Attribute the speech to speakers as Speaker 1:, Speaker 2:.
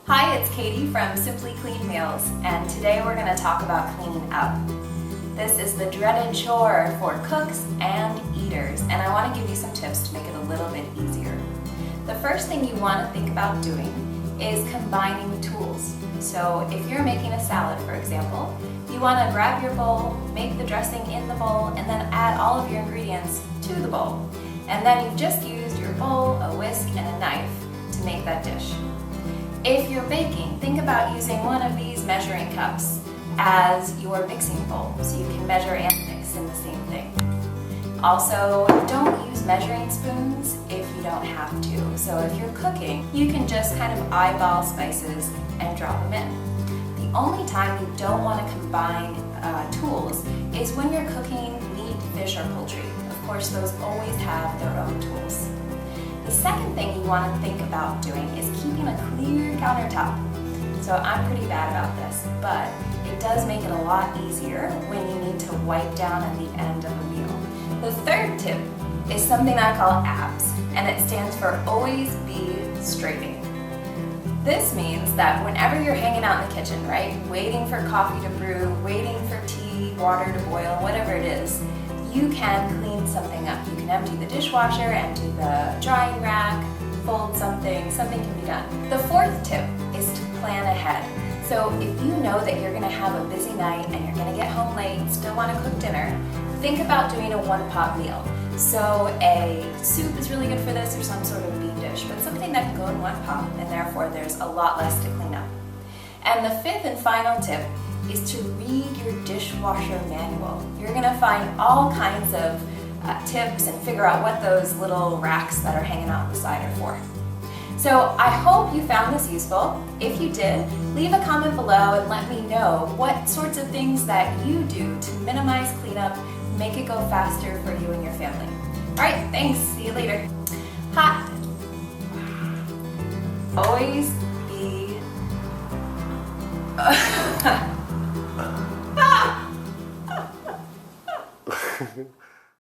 Speaker 1: Hi, it's Katie from Simply Clean Meals, and today we're going to talk about cleaning up. This is the dreaded chore for cooks and eaters, and I want to give you some tips to make it a little bit easier. The first thing you want to think about doing is combining tools. So if you're making a salad, for example, you want to grab your bowl, make the dressing in the bowl, and then add all of your ingredients to the bowl. And then you've just used your bowl, a whisk, and a knife to make that dish. If you're baking, think about using one of these measuring cups as your mixing bowl, so you can measure and mix in the same thing. Also, don't use measuring spoons if you don't have to. So if you're cooking, you can just kind of eyeball spices and drop them in. The only time you don't want to combine tools is when you're cooking meat, fish, or poultry. Of course, those always have their own tools. The second thing you want to think about doing is keeping a clear countertop. So I'm pretty bad about this, but it does make it a lot easier when you need to wipe down at the end of a meal. The third tip is something I call ABS, and it stands for Always Be Strafing. This means that whenever you're hanging out in the kitchen, right, waiting for coffee to brew, waiting for tea, water to boil, whatever it is, you can clean something up. You can empty the dishwasher, empty the drying rack, fold something can be done. The fourth tip is to plan ahead. So if you know that you're gonna have a busy night and you're gonna get home late and still wanna cook dinner, think about doing a one-pot meal. So a soup is really good for this, or some sort of bean dish, but something that can go in one pot, and therefore there's a lot less to clean up. And the fifth and final tip is to read your dishwasher manual. You're gonna find all kinds of tips and figure out what those little racks that are hanging out the side are for. So I hope you found this useful. If you did, leave a comment below and let me know what sorts of things that you do to minimize cleanup, make it go faster for you and your family. All right, thanks, see you later. Ha! Always be